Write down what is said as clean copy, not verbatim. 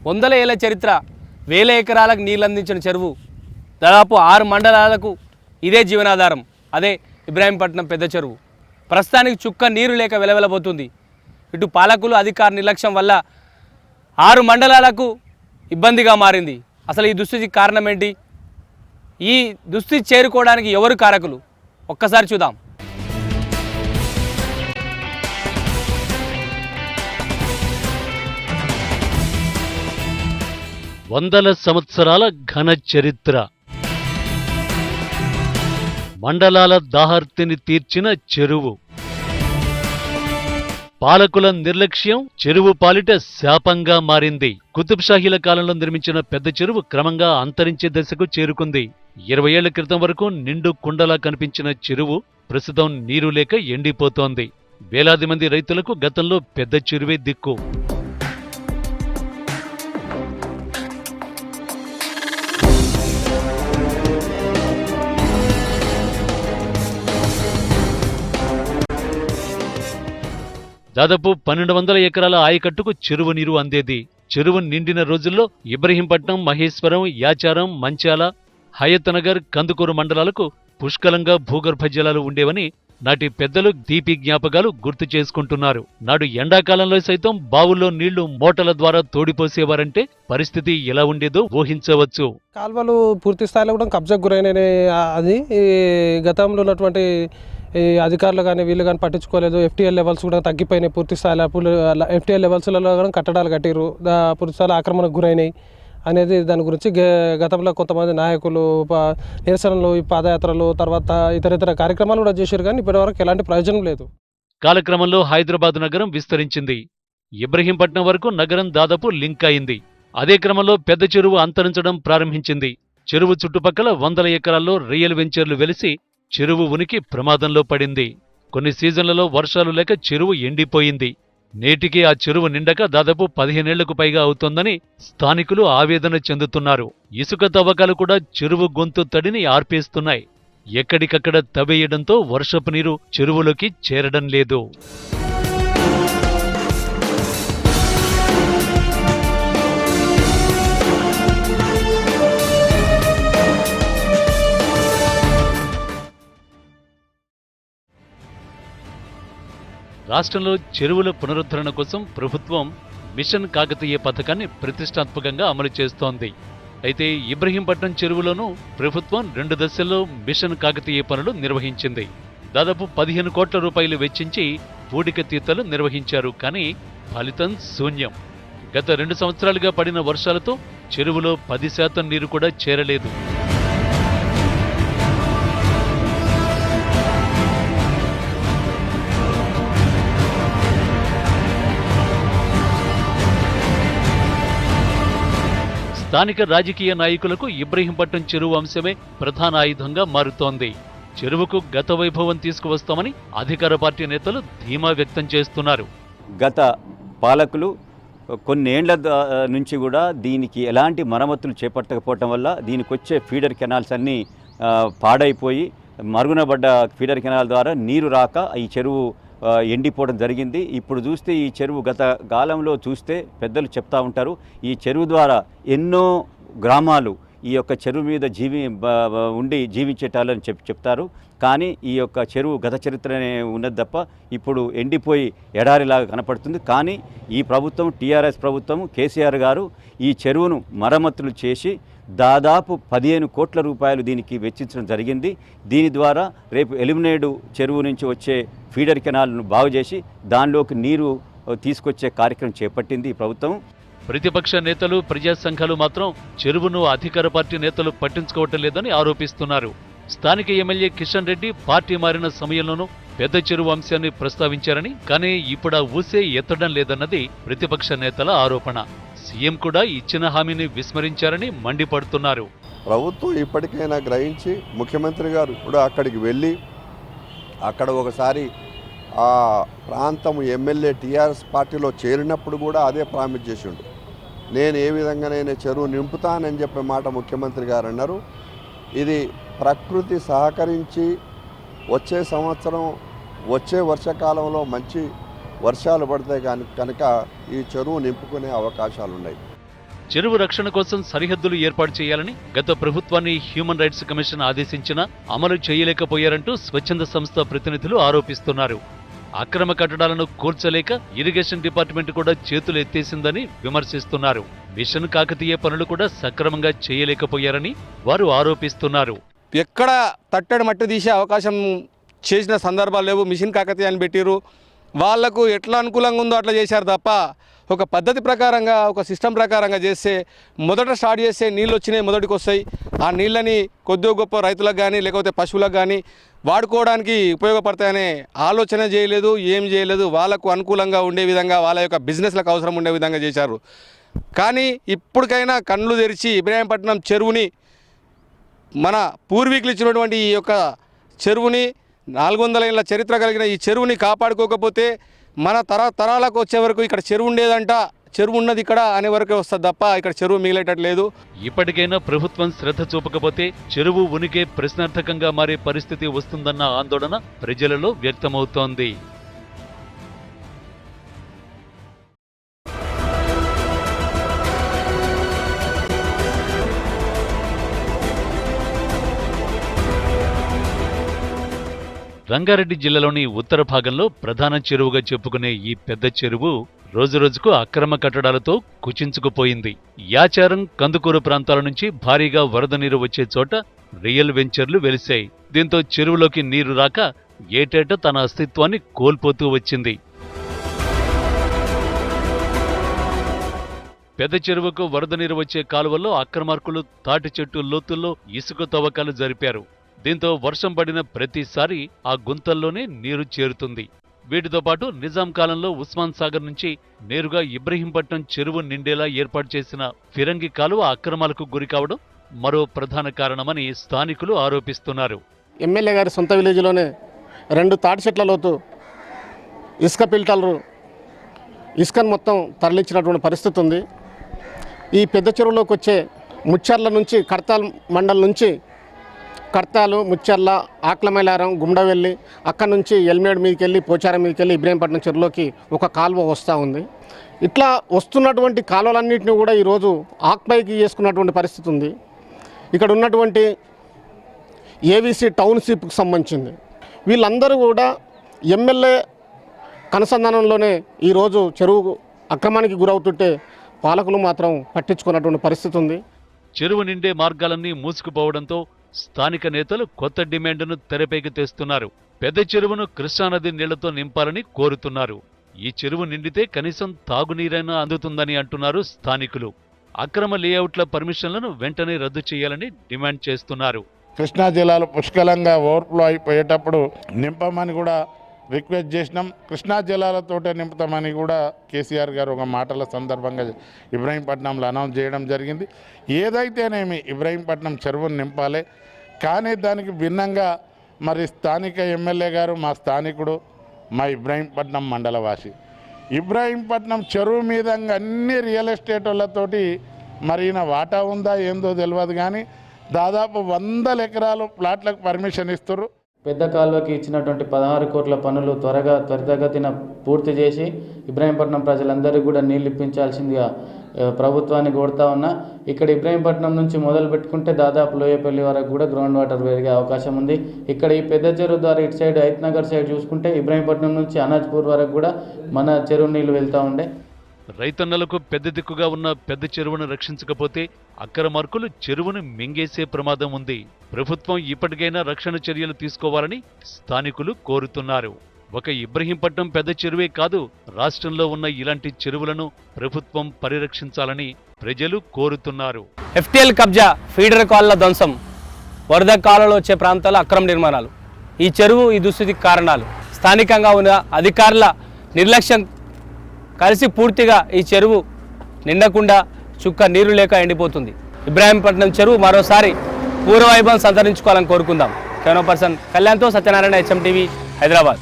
వందల ఏళ్ల చరిత్ర, వేల ఎకరాలకు నీళ్ళు అందించిన చెరువు, దాదాపు 6 మండలాలకు ఇదే జీవనాధారం. అదే ఇబ్రాహీంపట్నం పెద్ద చెరువు. ప్రస్తుతానికి చుక్క నీరు లేక వెలవెలబోతుంది. ఇటు పాలకులు అధికార నిర్లక్ష్యం వల్ల 6 మండలాలకు ఇబ్బందిగా మారింది. అసలు ఈ దుస్థితికి కారణం ఏంటి? ఈ దుస్థితి చేరుకోవడానికి ఎవరు కారకులు? ఒక్కసారి చూద్దాం. వందల సంవత్సరాల ఘన చరిత్ర, మండలాల దాహార్తిని తీర్చిన చెరువు. పాలకుల నిర్లక్ష్యం చెరువు పాలిట శాపంగా మారింది. కుతుబ్షాహీల కాలంలో నిర్మించిన పెద్ద చెరువు క్రమంగా అంతరించే దశకు చేరుకుంది. 20 ఏళ్ల క్రితం వరకు నిండు కుండలా కనిపించిన చెరువు ప్రస్తుతం నీరు లేక ఎండిపోతోంది. వేలాది మంది రైతులకు గతంలో పెద్ద చెరువే దిక్కు. దాదాపు 1200 ఎకరాల ఆయకట్టుకు చెరువు నీరు అందేది. చెరువు నిండిన రోజుల్లో ఇబ్రహీంపట్నం, మహేశ్వరం, యాచారం, మంచాల, హయత్నగర్, కందుకూరు మండలాలకు పుష్కలంగా భూగర్భ జలాలు ఉండేవని నాటి పెద్దలు తీపి జ్ఞాపకాలు గుర్తు చేసుకుంటున్నారు. నాడు ఎండాకాలంలో సైతం బావుల్లో నీళ్లు మోటార్ల ద్వారా తోడిపోసేవారంటే పరిస్థితి ఎలా ఉండేదో ఊహించవచ్చు. కాల్వలు పూర్తి స్థాయిలో కూడా కబ్జాకు గురైన అది గతంలో ఉన్నటువంటి ఈ అధికారులు కానీ వీళ్ళు కానీ పట్టించుకోలేదు. FTL లెవెల్స్ కూడా తగ్గిపోయినాయి పూర్తి స్థాయిలో. FTL లెవెల్స్లలో కూడా కట్టడాలు కట్టిరు, పూర్తి స్థాయిలో ఆక్రమణకు గురైనాయి అనేది దాని గురించి గతంలో కొంతమంది నాయకులు నిరసనలు, పాదయాత్రలు, తర్వాత ఇతర కార్యక్రమాలు కూడా చేశారు. కానీ ఇప్పటివరకు ఎలాంటి ప్రయోజనం లేదు. కాలక్రమంలో హైదరాబాద్ నగరం విస్తరించింది. ఇబ్రహీంపట్నం వరకు నగరం దాదాపు లింక్ అయింది. అదే క్రమంలో పెద్ద చెరువు అంతరించడం ప్రారంభించింది. చెరువు చుట్టుపక్కల 100 ఎకరాల్లో రియల్ వెంచర్లు వెలిసి చెరువు ఉనికి ప్రమాదంలో పడింది. కొన్ని సీజన్లలో వర్షాలు లేక చెరువు ఎండిపోయింది. నేటికి ఆ చెరువు నిండక దాదాపు 15 ఏళ్లకు పైగా అవుతోందని స్థానికులు ఆవేదన చెందుతున్నారు. ఇసుక తవ్వకాలు కూడా చెరువు గొంతు తడిని ఆర్పేస్తున్నాయి. ఎక్కడికక్కడ తవ్వేయడంతో వర్షపు నీరు చెరువులోకి చేరడం లేదు. రాష్ట్రంలో చెరువుల పునరుద్ధరణ కోసం ప్రభుత్వం మిషన్ కాకతీయ పథకాన్ని ప్రతిష్టాత్మకంగా అమలు చేస్తోంది. అయితే ఇబ్రహీంపట్నం చెరువులోనూ ప్రభుత్వం 2 దశల్లో మిషన్ కాకతీయ పనులు నిర్వహించింది. దాదాపు 15 కోట్ల రూపాయలు వెచ్చించి పూడికతీతలు నిర్వహించారు. కానీ ఫలితం శూన్యం. గత 2 సంవత్సరాలుగా పడిన వర్షాలతో చెరువులో 10% నీరు కూడా చేరలేదు. స్థానిక రాజకీయ నాయకులకు ఇబ్రహీంపట్నం చెరువు అంశమే ప్రధాన ఆయుధంగా మారుతోంది. చెరువుకు గత వైభవం తీసుకువస్తామని అధికార పార్టీ నేతలు ధీమా వ్యక్తం చేస్తున్నారు. గత పాలకులు కొన్నేళ్ల నుంచి కూడా దీనికి ఎలాంటి మరమ్మతులు చేపట్టకపోవటం వల్ల దీనికి వచ్చే ఫీడర్ కెనాల్స్ అన్నీ పాడైపోయి మరుగునబడ్డ ఫీడర్ కెనాల్ ద్వారా నీరు రాక ఈ చెరువు ఎండిపోవడం జరిగింది. ఇప్పుడు చూస్తే ఈ చెరువు గత కాలంలో చూస్తే పెద్దలు చెప్తా ఉంటారు, ఈ చెరువు ద్వారా ఎన్నో గ్రామాలు ఈ యొక్క చెరువు మీద ఉండి జీవించేటాలని చెప్తారు. కానీ ఈ యొక్క చెరువు గత చరిత్రనే ఉన్నది తప్ప ఇప్పుడు ఎండిపోయి ఎడారిలాగా కనపడుతుంది. కానీ ఈ ప్రభుత్వం, TRS ప్రభుత్వం, కేసీఆర్ గారు ఈ చెరువును మరమ్మతులు చేసి దాదాపు 15 కోట్ల రూపాయలు దీనికి వెచ్చించడం జరిగింది. దీని ద్వారా రేపు ఎలిమినేడు చెరువు నుంచి వచ్చే ఫీడర్ కెనాల్ను బాగు చేసి దానిలోకి నీరు తీసుకొచ్చే కార్యక్రమం చేపట్టింది ఈ ప్రభుత్వం. ప్రతిపక్ష నేతలు, ప్రజా సంఘాలు మాత్రం చెరువును అధికార పార్టీ నేతలు పట్టించుకోవటం లేదని ఆరోపిస్తున్నారు. స్థానిక ఎమ్మెల్యే కిషన్ రెడ్డి పార్టీ మారిన సమయంలోనూ పెద్ద చెరువు అంశాన్ని ప్రస్తావించారని, కానీ ఇప్పుడు ఆ ఊసే ఎత్తడం లేదన్నది ప్రతిపక్ష నేతల ఆరోపణ. సీఎం కూడా ఇచ్చిన హామీని విస్మరించారని మండిపడుతున్నారు. ప్రభుత్వం ఇప్పటికైనా గ్రహించి ముఖ్యమంత్రి గారు కూడా అక్కడికి వెళ్ళి అక్కడ ఒకసారి ఆ ప్రాంతం ఎమ్మెల్యే TRS పార్టీలో చేరినప్పుడు కూడా అదే ప్రామిస్ చేసిండు. నేను ఏ విధంగానైనా చెరువు నింపుతానని చెప్పే మాట ముఖ్యమంత్రి గారు అన్నారు. ఇది ప్రకృతి సహకరించి వచ్చే సంవత్సరం వచ్చే వర్షాకాలంలో మంచి వర్షాలు పడితే కనుక ఈ చెరువు నింపుకునే అవకాశాలు ఉన్నాయి. చెరువు రక్షణ కోసం సరిహద్దులు ఏర్పాటు చేయాలని గత ప్రభుత్వాన్ని హ్యూమన్ రైట్స్ కమిషన్ ఆదేశించినా అమలు చేయలేకపోయారంటూ స్వచ్ఛంద సంస్థ ప్రతినిధులు ఆరోపిస్తున్నారు. అక్రమ కట్టడాలను కూల్చలేక ఇరిగేషన్ డిపార్ట్మెంట్ కూడా చేతులు ఎత్తేసిందని విమర్శిస్తున్నారు. మిషన్ కాకతీయ పనులు కూడా సక్రమంగా చేయలేకపోయారని వారు ఆరోపిస్తున్నారు. ఎక్కడ తట్టడి మట్టి తీసే అవకాశం చేసిన సందర్భాలు లేవు. మిషన్ కాకతీయ అని పెట్టిరు. వాళ్లకు ఎట్లా అనుకూలంగా ఉందో అట్లా చేశారు తప్ప ఒక పద్ధతి ప్రకారంగా ఒక సిస్టమ్ ప్రకారంగా చేస్తే మొదట స్టార్ట్ చేస్తే నీళ్ళు వచ్చినాయి, మొదటికి వస్తాయి. ఆ నీళ్ళని కొద్దిగా గొప్ప రైతులకు కానీ లేకపోతే పశువులకు కానీ వాడుకోవడానికి ఉపయోగపడతాయనే ఆలోచన చేయలేదు, ఏం చేయలేదు. వాళ్ళకు అనుకూలంగా ఉండే విధంగా వాళ్ళ యొక్క బిజినెస్లకు అవసరం ఉండే విధంగా చేశారు. కానీ ఇప్పటికైనా కళ్ళు తెరిచి ఇబ్రాహీంపట్నం చెరువుని, మన పూర్వీకులు ఇచ్చినటువంటి ఈ యొక్క చెరువుని, 400 ఏళ్ల చరిత్ర కలిగిన ఈ చెరువుని కాపాడుకోకపోతే మన తరాలకు వచ్చే వరకు ఇక్కడ చెరువు ఉండేదంట, చెరువు ఉన్నది ఇక్కడ అనే వరకే వస్తుంది తప్ప ఇక్కడ చెరువు మిగిలేటట్లేదు. ఇప్పటికైనా ప్రభుత్వం శ్రద్ధ చూపకపోతే చెరువు ఉనికి ప్రశ్నార్థకంగా మారే పరిస్థితి వస్తుందన్న ఆందోళన ప్రజలలో వ్యక్తమవుతోంది. రంగారెడ్డి జిల్లాలోని ఉత్తర భాగంలో ప్రధాన చెరువుగా చెప్పుకునే ఈ పెద్ద చెరువు రోజురోజుకు అక్రమ కట్టడాలతో కుచించుకుపోయింది. యాచారం, కందుకూరు ప్రాంతాల నుంచి భారీగా వరద నీరు వచ్చే చోట రియల్ వెంచర్లు వెలిశాయి. దీంతో చెరువులోకి నీరు రాక ఏటేటా తన అస్తిత్వాన్ని కోల్పోతూ వచ్చింది. పెద్ద చెరువుకు వరద నీరు వచ్చే కాలువల్లో అక్రమార్కులు తాటి చెట్టు లోతుల్లో ఇసుక తవ్వకాలు జరిపారు. దీంతో వర్షం పడిన ప్రతిసారి ఆ గుంతల్లోనే నీరు చేరుతుంది. వీటితో పాటు నిజాం కాలంలో ఉస్మాన్ సాగర్ నుంచి నేరుగా ఇబ్రహీంపట్నం చెరువు నిండేలా ఏర్పాటు చేసిన ఫిరంగి కాలువ అక్రమాలకు గురికావడం మరో ప్రధాన కారణమని స్థానికులు ఆరోపిస్తున్నారు. ఎమ్మెల్యే గారి సొంత విలేజ్లోనే 2 తాటి చెట్ల లోతు ఇసుక పిల్టర్లు ఇసుకను మొత్తం తరలించినటువంటి పరిస్థితి ఉంది. ఈ పెద్ద చెరువులోకి వచ్చే ముచ్చర్ల నుంచి, కడతాల్ మండలం నుంచి కడతాలు, ముచ్చర్ల, ఆక్లమైలారం, గుండవెల్లి, అక్కడి నుంచి ఎల్మేడ్ మీదకి వెళ్ళి, పోచారం మీదకి వెళ్ళి ఇబ్రహీంపట్నం చెరువులోకి ఒక కాలువ వస్తూ ఉంది. ఇట్లా వస్తున్నటువంటి కాలువలన్నింటినీ కూడా ఈరోజు ఆక్పైకి చేసుకున్నటువంటి పరిస్థితి ఉంది. ఇక్కడ ఉన్నటువంటి ఏవీసీ టౌన్షిప్కి సంబంధించింది వీళ్ళందరూ కూడా ఎమ్మెల్యే కనుసంధానంలోనే ఈరోజు చెరువు అక్రమానికి గురవుతుంటే పాలకులు మాత్రం పట్టించుకున్నటువంటి పరిస్థితి ఉంది. చెరువు నిండే మార్గాలన్నీ మూసుకుపోవడంతో స్థానిక నేతలు కొత్త డిమాండ్ను తెరపైకి తెస్తున్నారు. పెద్ద చెరువును కృష్ణానది నీళ్లతో నింపాలని కోరుతున్నారు. ఈ చెరువు నిండితే కనీసం తాగునీరైనా అందుతుందని అంటున్నారు స్థానికులు. అక్రమ లేఅవుట్ల పర్మిషన్లను వెంటనే రద్దు చేయాలని డిమాండ్ చేస్తున్నారు. కృష్ణా జిల్లాలో పుష్కలంగా ఓవర్ఫ్లో అయిపోయేటప్పుడు నింపమని కూడా రిక్వెస్ట్ చేసినాం. కృష్ణా జిల్లాలతోటే నింపుతామని కూడా కేసీఆర్ గారు ఒక మాటల సందర్భంగా ఇబ్రహీంపట్నంలో అనౌన్స్ చేయడం జరిగింది. ఏదైతేనేమి ఇబ్రహీంపట్నం చెరువును నింపాలి. కానీ దానికి భిన్నంగా మరి స్థానిక ఎమ్మెల్యే గారు, మా స్థానికుడు, మా ఇబ్రహీంపట్నం మండలవాసి, ఇబ్రహీంపట్నం చెరువు మీద అన్ని రియల్ ఎస్టేట్ వాళ్ళతోటి మరి ఈయన వాటా ఉందా ఏందో తెలియదు. కానీ దాదాపు 100 ఎకరాలు ప్లాట్లకు పర్మిషన్ ఇస్తారు. పెద్ద కాలువకి ఇచ్చినటువంటి 16 కోట్ల పనులు త్వరితగతిన పూర్తి చేసి ఇబ్రహీంపట్నం ప్రజలందరికీ కూడా నీళ్ళు ఇప్పించాల్సిందిగా ప్రభుత్వాన్ని కోరుతా ఉన్నా. ఇక్కడ ఇబ్రహీంపట్నం నుంచి మొదలు పెట్టుకుంటే దాదాపు లోయపల్లి వరకు కూడా గ్రౌండ్ వాటర్ పెరిగే అవకాశం ఉంది. ఇక్కడ ఈ పెద్ద చెరువు ద్వారా ఇటు సైడ్ హైత్నగర్ సైడ్ చూసుకుంటే ఇబ్రహీంపట్నం నుంచి అనాజ్పూర్ వరకు కూడా మన చెరువు నీళ్లు వెళ్తూ ఉండే. రైతన్నలకు పెద్ద దిక్కుగా ఉన్న పెద్ద చెరువును రక్షించకపోతే అక్రమార్కులు చెరువును మింగేసే ప్రమాదం ఉంది. ప్రభుత్వం ఇప్పటికైనా రక్షణ చర్యలు తీసుకోవాలని స్థానికులు కోరుతున్నారు. ఒక ఇబ్రహీంపట్నం పెద్ద చెరువే కాదు, రాష్ట్రంలో ఉన్న ఇలాంటి చెరువులను ప్రభుత్వం పరిరక్షించాలని ప్రజలు కోరుతున్నారు. ఎఫ్టీఎల్ కబ్జా, ఫీడర్ కాలువల ధ్వంసం, వరద కాలువలో వచ్చే ప్రాంతాల అక్రమ నిర్మాణాలు, ఈ చెరువు ఈ దుస్థితికి కారణాలు. స్థానికంగా ఉన్న అధికారుల నిర్లక్ష్యం కలిసి పూర్తిగా ఈ చెరువు నిండకుండా చుక్క నీరు లేక ఎండిపోతుంది. ఇబ్రహీంపట్నం చెరువు మరోసారి పూర్వవైభవం సంతరించుకోవాలని కోరుకుందాం. కెమెరా పర్సన్ కళ్యాణ్తో సత్యనారాయణ, HM TV, హైదరాబాద్.